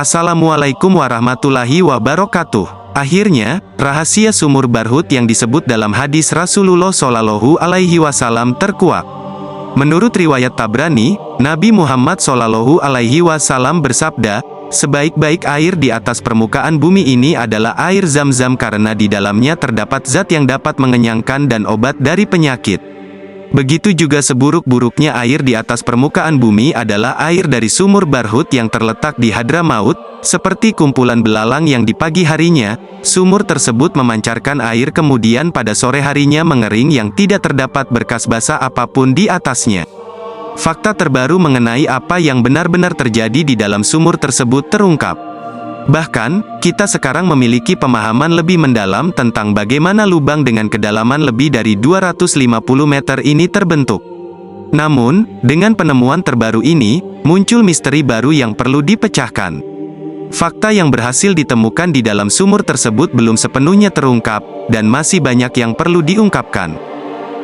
Assalamualaikum warahmatullahi wabarakatuh. Akhirnya, rahasia sumur Barhut yang disebut dalam hadis Rasulullah Shallallahu Alaihi Wasallam terkuak. Menurut riwayat Tabrani, Nabi Muhammad Shallallahu Alaihi Wasallam bersabda, sebaik-baik air di atas permukaan bumi ini adalah air Zam-Zam karena di dalamnya terdapat zat yang dapat mengenyangkan dan obat dari penyakit. Begitu juga seburuk-buruknya air di atas permukaan bumi adalah air dari sumur Barhut yang terletak di Hadramaut, seperti kumpulan belalang yang di pagi harinya, sumur tersebut memancarkan air kemudian pada sore harinya mengering yang tidak terdapat bekas basah apapun di atasnya. Fakta terbaru mengenai apa yang benar-benar terjadi di dalam sumur tersebut terungkap. Bahkan, kita sekarang memiliki pemahaman lebih mendalam tentang bagaimana lubang dengan kedalaman lebih dari 250 meter ini terbentuk. Namun, dengan penemuan terbaru ini, muncul misteri baru yang perlu dipecahkan. Fakta yang berhasil ditemukan di dalam sumur tersebut belum sepenuhnya terungkap, dan masih banyak yang perlu diungkapkan.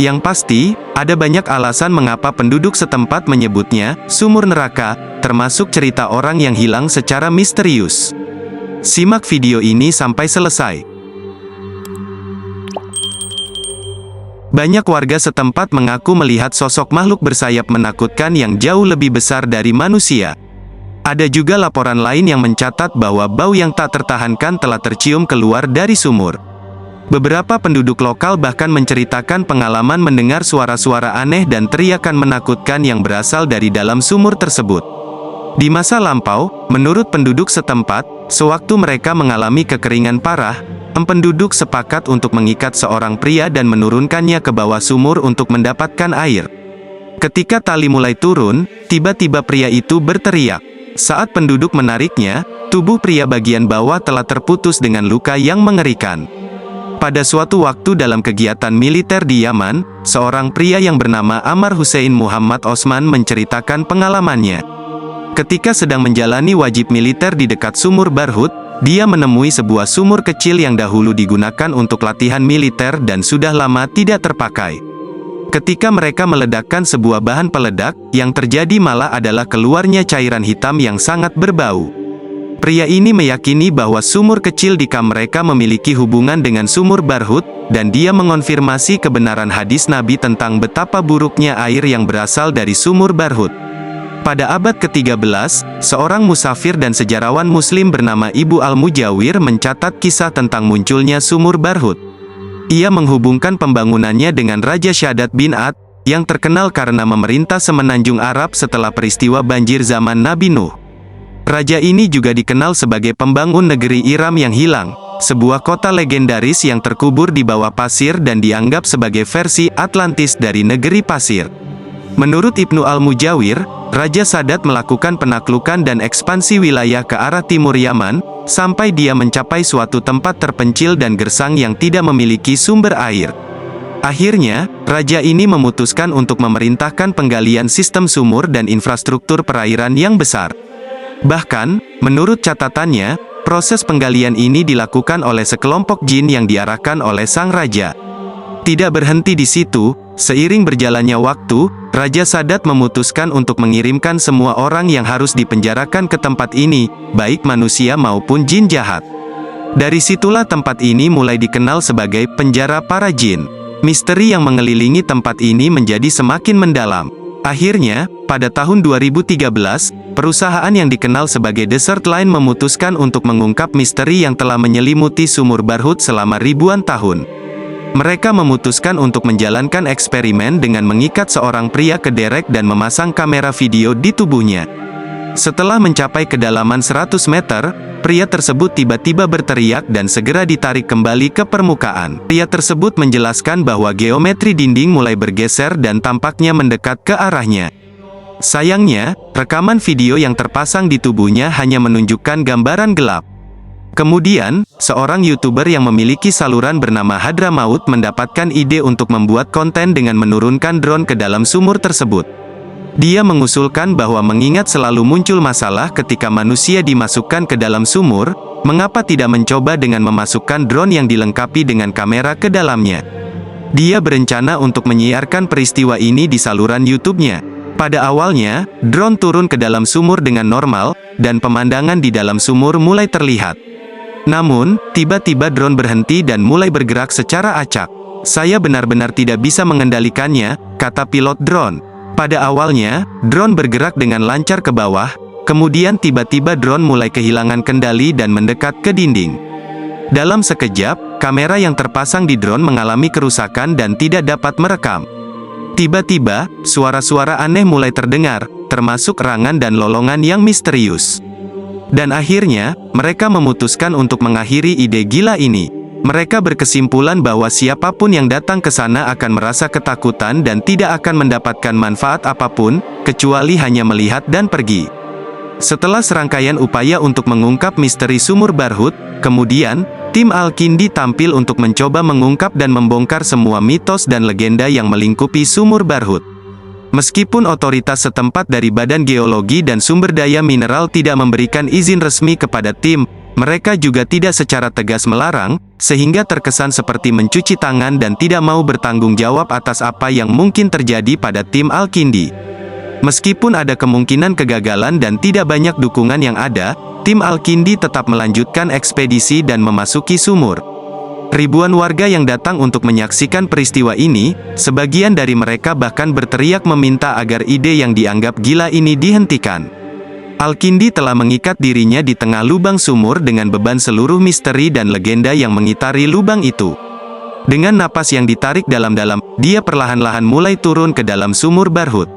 Yang pasti, ada banyak alasan mengapa penduduk setempat menyebutnya sumur neraka, termasuk cerita orang yang hilang secara misterius. Simak video ini sampai selesai. Banyak warga setempat mengaku melihat sosok makhluk bersayap menakutkan yang jauh lebih besar dari manusia. Ada juga laporan lain yang mencatat bahwa bau yang tak tertahankan telah tercium keluar dari sumur. Beberapa penduduk lokal bahkan menceritakan pengalaman mendengar suara-suara aneh dan teriakan menakutkan yang berasal dari dalam sumur tersebut. Di masa lampau, menurut penduduk setempat, sewaktu mereka mengalami kekeringan parah, penduduk sepakat untuk mengikat seorang pria dan menurunkannya ke bawah sumur untuk mendapatkan air. Ketika tali mulai turun, tiba-tiba pria itu berteriak. Saat penduduk menariknya, tubuh pria bagian bawah telah terputus dengan luka yang mengerikan. Pada suatu waktu dalam kegiatan militer di Yaman, seorang pria yang bernama Ammar Hussein Muhammad Osman menceritakan pengalamannya. Ketika sedang menjalani wajib militer di dekat sumur Barhut, dia menemui sebuah sumur kecil yang dahulu digunakan untuk latihan militer dan sudah lama tidak terpakai. Ketika mereka meledakkan sebuah bahan peledak, yang terjadi malah adalah keluarnya cairan hitam yang sangat berbau. Pria ini meyakini bahwa sumur kecil di kamp mereka memiliki hubungan dengan sumur Barhut, dan dia mengonfirmasi kebenaran hadis Nabi tentang betapa buruknya air yang berasal dari sumur Barhut. Pada abad ke-13, seorang musafir dan sejarawan muslim bernama Ibu Al-Mujawir mencatat kisah tentang munculnya sumur Barhut. Ia menghubungkan pembangunannya dengan Raja Syadat bin Ad, yang terkenal karena memerintah semenanjung Arab setelah peristiwa banjir zaman Nabi Nuh. Raja ini juga dikenal sebagai pembangun negeri Iram yang hilang, sebuah kota legendaris yang terkubur di bawah pasir dan dianggap sebagai versi Atlantis dari negeri pasir. Menurut Ibnu Al-Mujawir, Raja Sadat melakukan penaklukan dan ekspansi wilayah ke arah timur Yaman, sampai dia mencapai suatu tempat terpencil dan gersang yang tidak memiliki sumber air. Akhirnya, raja ini memutuskan untuk memerintahkan penggalian sistem sumur dan infrastruktur perairan yang besar. Bahkan, menurut catatannya, proses penggalian ini dilakukan oleh sekelompok jin yang diarahkan oleh sang raja. Tidak berhenti di situ, seiring berjalannya waktu, Raja Sadat memutuskan untuk mengirimkan semua orang yang harus dipenjarakan ke tempat ini, baik manusia maupun jin jahat. Dari situlah tempat ini mulai dikenal sebagai penjara para jin. Misteri yang mengelilingi tempat ini menjadi semakin mendalam. Akhirnya, pada tahun 2013, perusahaan yang dikenal sebagai Desert Line memutuskan untuk mengungkap misteri yang telah menyelimuti sumur Barhut selama ribuan tahun. Mereka memutuskan untuk menjalankan eksperimen dengan mengikat seorang pria ke derek dan memasang kamera video di tubuhnya. Setelah mencapai kedalaman 100 meter, pria tersebut tiba-tiba berteriak dan segera ditarik kembali ke permukaan. Pria tersebut menjelaskan bahwa geometri dinding mulai bergeser dan tampaknya mendekat ke arahnya. Sayangnya, rekaman video yang terpasang di tubuhnya hanya menunjukkan gambaran gelap. Kemudian, seorang YouTuber yang memiliki saluran bernama Hadramaut mendapatkan ide untuk membuat konten dengan menurunkan drone ke dalam sumur tersebut. Dia mengusulkan bahwa mengingat selalu muncul masalah ketika manusia dimasukkan ke dalam sumur, mengapa tidak mencoba dengan memasukkan drone yang dilengkapi dengan kamera ke dalamnya. Dia berencana untuk menyiarkan peristiwa ini di saluran YouTube-nya. Pada awalnya, drone turun ke dalam sumur dengan normal, dan pemandangan di dalam sumur mulai terlihat. Namun, tiba-tiba drone berhenti dan mulai bergerak secara acak. Saya benar-benar tidak bisa mengendalikannya, kata pilot drone. Pada awalnya, drone bergerak dengan lancar ke bawah, kemudian tiba-tiba drone mulai kehilangan kendali dan mendekat ke dinding. Dalam sekejap, kamera yang terpasang di drone mengalami kerusakan dan tidak dapat merekam. Tiba-tiba, suara-suara aneh mulai terdengar, termasuk erangan dan lolongan yang misterius. Dan akhirnya, mereka memutuskan untuk mengakhiri ide gila ini. Mereka berkesimpulan bahwa siapapun yang datang ke sana akan merasa ketakutan dan tidak akan mendapatkan manfaat apapun, kecuali hanya melihat dan pergi. Setelah serangkaian upaya untuk mengungkap misteri sumur Barhut, kemudian, tim Al-Kindi tampil untuk mencoba mengungkap dan membongkar semua mitos dan legenda yang melingkupi sumur Barhut. Meskipun otoritas setempat dari Badan Geologi dan Sumber Daya Mineral tidak memberikan izin resmi kepada tim, mereka juga tidak secara tegas melarang, sehingga terkesan seperti mencuci tangan dan tidak mau bertanggung jawab atas apa yang mungkin terjadi pada tim Al-Kindi. Meskipun ada kemungkinan kegagalan dan tidak banyak dukungan yang ada, tim Al-Kindi tetap melanjutkan ekspedisi dan memasuki sumur. Ribuan warga yang datang untuk menyaksikan peristiwa ini, sebagian dari mereka bahkan berteriak meminta agar ide yang dianggap gila ini dihentikan. Al-Kindi telah mengikat dirinya di tengah lubang sumur dengan beban seluruh misteri dan legenda yang mengitari lubang itu. Dengan napas yang ditarik dalam-dalam, dia perlahan-lahan mulai turun ke dalam sumur Barhut.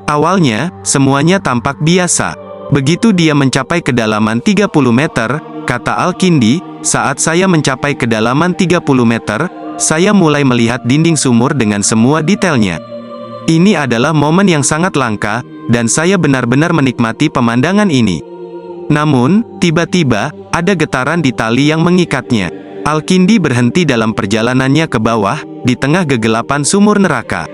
Awalnya, semuanya tampak biasa. Begitu dia mencapai kedalaman 30 meter, kata Al-Kindi, saat saya mencapai kedalaman 30 meter, saya mulai melihat dinding sumur dengan semua detailnya. Ini adalah momen yang sangat langka, dan saya benar-benar menikmati pemandangan ini. Namun, tiba-tiba, ada getaran di tali yang mengikatnya. Al-Kindi berhenti dalam perjalanannya ke bawah, di tengah kegelapan sumur neraka.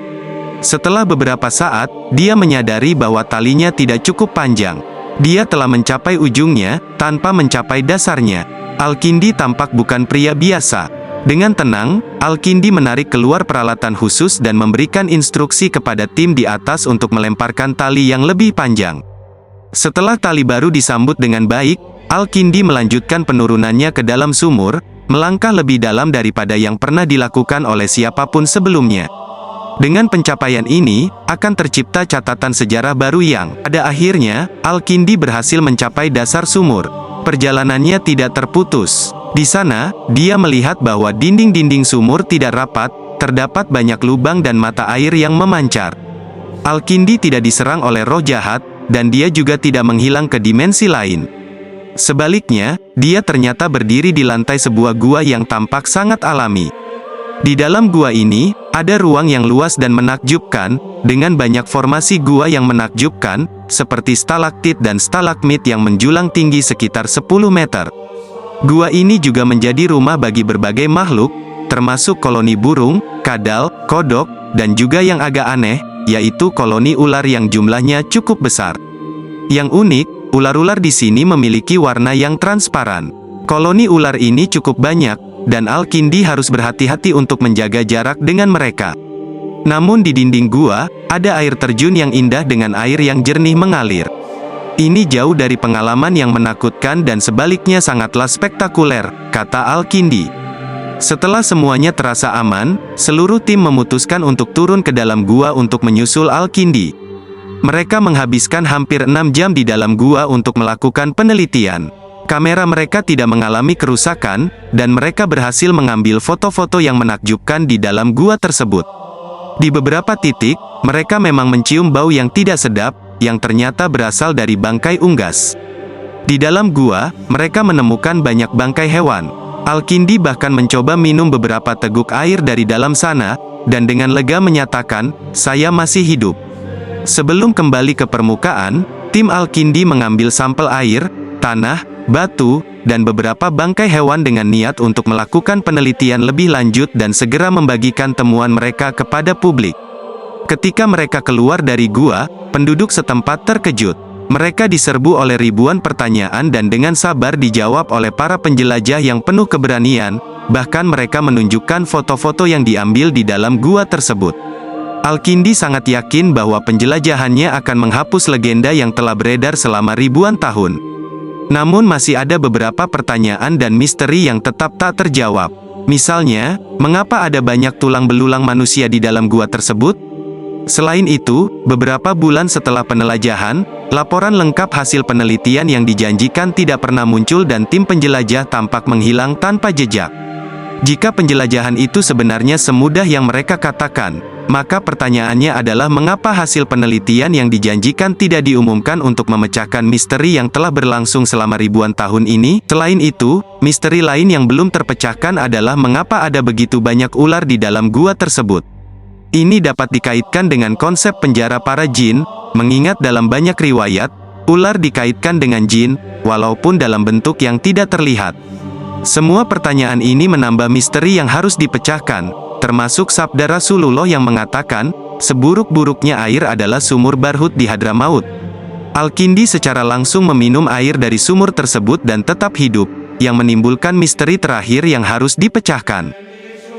Setelah beberapa saat, dia menyadari bahwa talinya tidak cukup panjang. Dia telah mencapai ujungnya, tanpa mencapai dasarnya. Al-Kindi tampak bukan pria biasa. Dengan tenang, Al-Kindi menarik keluar peralatan khusus dan memberikan instruksi kepada tim di atas untuk melemparkan tali yang lebih panjang. Setelah tali baru disambut dengan baik, Al-Kindi melanjutkan penurunannya ke dalam sumur, melangkah lebih dalam daripada yang pernah dilakukan oleh siapapun sebelumnya. Dengan pencapaian ini, akan tercipta catatan sejarah baru yang, pada akhirnya, Al-Kindi berhasil mencapai dasar sumur. Perjalanannya tidak terputus. Di sana, dia melihat bahwa dinding-dinding sumur tidak rapat, terdapat banyak lubang dan mata air yang memancar. Al-Kindi tidak diserang oleh roh jahat, dan dia juga tidak menghilang ke dimensi lain. Sebaliknya, dia ternyata berdiri di lantai sebuah gua yang tampak sangat alami. Di dalam gua ini, ada ruang yang luas dan menakjubkan, dengan banyak formasi gua yang menakjubkan, seperti stalaktit dan stalagmit yang menjulang tinggi sekitar 10 meter. Gua ini juga menjadi rumah bagi berbagai makhluk, termasuk koloni burung, kadal, kodok, dan juga yang agak aneh, yaitu koloni ular yang jumlahnya cukup besar. Yang unik, ular-ular di sini memiliki warna yang transparan. Koloni ular ini cukup banyak, dan Al-Kindi harus berhati-hati untuk menjaga jarak dengan mereka. Namun di dinding gua, ada air terjun yang indah dengan air yang jernih mengalir. Ini jauh dari pengalaman yang menakutkan dan sebaliknya sangatlah spektakuler, kata Al-Kindi. Setelah semuanya terasa aman, seluruh tim memutuskan untuk turun ke dalam gua untuk menyusul Al-Kindi. Mereka menghabiskan hampir 6 jam di dalam gua untuk melakukan penelitian. Kamera mereka tidak mengalami kerusakan, dan mereka berhasil mengambil foto-foto yang menakjubkan di dalam gua tersebut. Di beberapa titik, mereka memang mencium bau yang tidak sedap, yang ternyata berasal dari bangkai unggas. Di dalam gua, mereka menemukan banyak bangkai hewan. Al-Kindi bahkan mencoba minum beberapa teguk air dari dalam sana, dan dengan lega menyatakan, "Saya masih hidup." Sebelum kembali ke permukaan, tim Al-Kindi mengambil sampel air, tanah, batu, dan beberapa bangkai hewan dengan niat untuk melakukan penelitian lebih lanjut dan segera membagikan temuan mereka kepada publik. Ketika mereka keluar dari gua, penduduk setempat terkejut. Mereka diserbu oleh ribuan pertanyaan dan dengan sabar dijawab oleh para penjelajah yang penuh keberanian, bahkan mereka menunjukkan foto-foto yang diambil di dalam gua tersebut. Al-Kindi sangat yakin bahwa penjelajahannya akan menghapus legenda yang telah beredar selama ribuan tahun. Namun masih ada beberapa pertanyaan dan misteri yang tetap tak terjawab. Misalnya, mengapa ada banyak tulang belulang manusia di dalam gua tersebut? Selain itu, beberapa bulan setelah penjelajahan, laporan lengkap hasil penelitian yang dijanjikan tidak pernah muncul dan tim penjelajah tampak menghilang tanpa jejak. Jika penjelajahan itu sebenarnya semudah yang mereka katakan, maka pertanyaannya adalah mengapa hasil penelitian yang dijanjikan tidak diumumkan untuk memecahkan misteri yang telah berlangsung selama ribuan tahun ini. Selain itu, misteri lain yang belum terpecahkan adalah mengapa ada begitu banyak ular di dalam gua tersebut. Ini dapat dikaitkan dengan konsep penjara para jin, mengingat dalam banyak riwayat, ular dikaitkan dengan jin, walaupun dalam bentuk yang tidak terlihat. Semua pertanyaan ini menambah misteri yang harus dipecahkan, termasuk sabda Rasulullah yang mengatakan, seburuk-buruknya air adalah sumur Barhut di Hadramaut. Al-Kindi secara langsung meminum air dari sumur tersebut dan tetap hidup, yang menimbulkan misteri terakhir yang harus dipecahkan.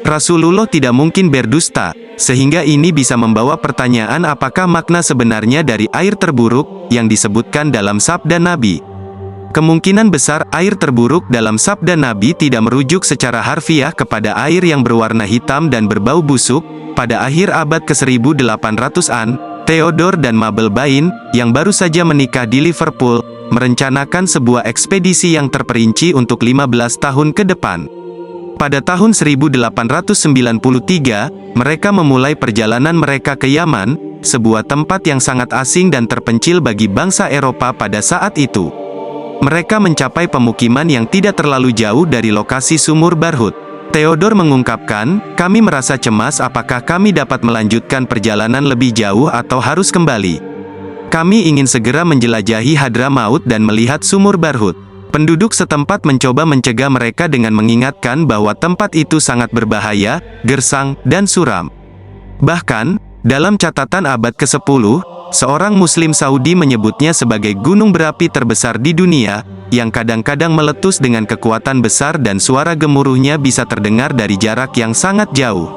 Rasulullah tidak mungkin berdusta, sehingga ini bisa membawa pertanyaan apakah makna sebenarnya dari air terburuk, yang disebutkan dalam sabda Nabi. Kemungkinan besar air terburuk dalam sabda Nabi tidak merujuk secara harfiah kepada air yang berwarna hitam dan berbau busuk. Pada akhir abad ke-1800-an, Theodore dan Mabel Bain, yang baru saja menikah di Liverpool, merencanakan sebuah ekspedisi yang terperinci untuk 15 tahun ke depan. Pada tahun 1893, mereka memulai perjalanan mereka ke Yaman, sebuah tempat yang sangat asing dan terpencil bagi bangsa Eropa pada saat itu. Mereka mencapai pemukiman yang tidak terlalu jauh dari lokasi sumur Barhut. Theodore mengungkapkan, kami merasa cemas apakah kami dapat melanjutkan perjalanan lebih jauh atau harus kembali. Kami ingin segera menjelajahi Hadramaut dan melihat sumur Barhut. Penduduk setempat mencoba mencegah mereka dengan mengingatkan bahwa tempat itu sangat berbahaya, gersang, dan suram. Bahkan, dalam catatan abad ke-10, seorang Muslim Saudi menyebutnya sebagai gunung berapi terbesar di dunia, yang kadang-kadang meletus dengan kekuatan besar dan suara gemuruhnya bisa terdengar dari jarak yang sangat jauh.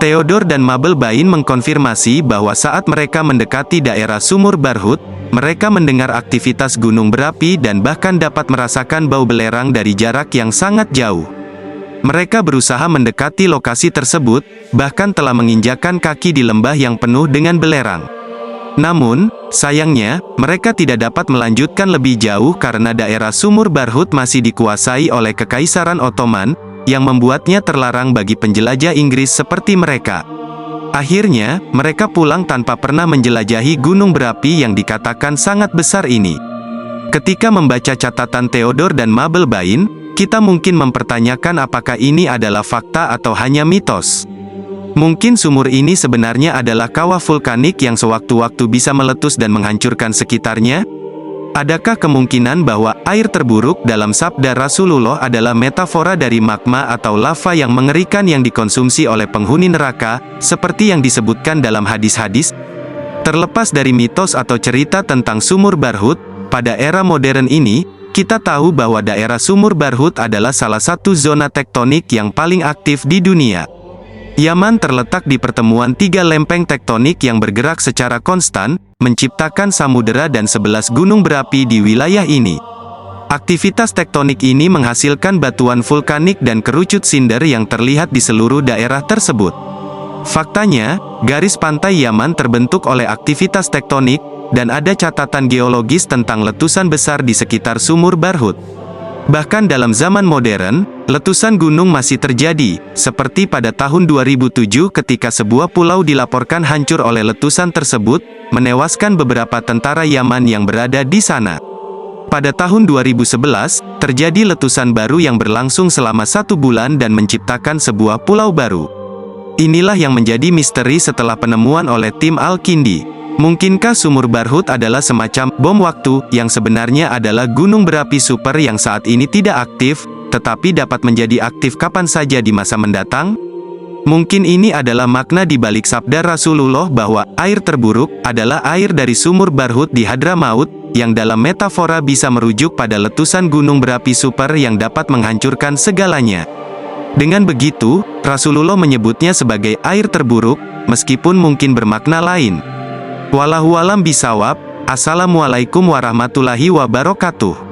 Theodore dan Mabel Bain mengkonfirmasi bahwa saat mereka mendekati daerah sumur Barhut, mereka mendengar aktivitas gunung berapi dan bahkan dapat merasakan bau belerang dari jarak yang sangat jauh. Mereka berusaha mendekati lokasi tersebut, bahkan telah menginjakkan kaki di lembah yang penuh dengan belerang. Namun, sayangnya, mereka tidak dapat melanjutkan lebih jauh karena daerah sumur Barhut masih dikuasai oleh Kekaisaran Ottoman, yang membuatnya terlarang bagi penjelajah Inggris seperti mereka. Akhirnya, mereka pulang tanpa pernah menjelajahi gunung berapi yang dikatakan sangat besar ini. Ketika membaca catatan Theodore dan Mabel Bain, kita mungkin mempertanyakan apakah ini adalah fakta atau hanya mitos. Mungkin sumur ini sebenarnya adalah kawah vulkanik yang sewaktu-waktu bisa meletus dan menghancurkan sekitarnya? Adakah kemungkinan bahwa air terburuk dalam sabda Rasulullah adalah metafora dari magma atau lava yang mengerikan yang dikonsumsi oleh penghuni neraka, seperti yang disebutkan dalam hadis-hadis? Terlepas dari mitos atau cerita tentang sumur Barhut, pada era modern ini, kita tahu bahwa daerah sumur Barhut adalah salah satu zona tektonik yang paling aktif di dunia. Yaman terletak di pertemuan tiga lempeng tektonik yang bergerak secara konstan, menciptakan samudera dan 11 gunung berapi di wilayah ini. Aktivitas tektonik ini menghasilkan batuan vulkanik dan kerucut sinder yang terlihat di seluruh daerah tersebut. Faktanya, garis pantai Yaman terbentuk oleh aktivitas tektonik, dan ada catatan geologis tentang letusan besar di sekitar sumur Barhut. Bahkan dalam zaman modern, letusan gunung masih terjadi, seperti pada tahun 2007 ketika sebuah pulau dilaporkan hancur oleh letusan tersebut, menewaskan beberapa tentara Yaman yang berada di sana. Pada tahun 2011, terjadi letusan baru yang berlangsung selama 1 bulan dan menciptakan sebuah pulau baru. Inilah yang menjadi misteri setelah penemuan oleh tim Al-Kindi. Mungkinkah sumur Barhut adalah semacam bom waktu, yang sebenarnya adalah gunung berapi super yang saat ini tidak aktif, tetapi dapat menjadi aktif kapan saja di masa mendatang? Mungkin ini adalah makna di balik sabda Rasulullah bahwa air terburuk adalah air dari sumur Barhut di Hadramaut, yang dalam metafora bisa merujuk pada letusan gunung berapi super yang dapat menghancurkan segalanya. Dengan begitu, Rasulullah menyebutnya sebagai air terburuk, meskipun mungkin bermakna lain. Wallahu a'lam bishawab. Assalamualaikum warahmatullahi wabarakatuh.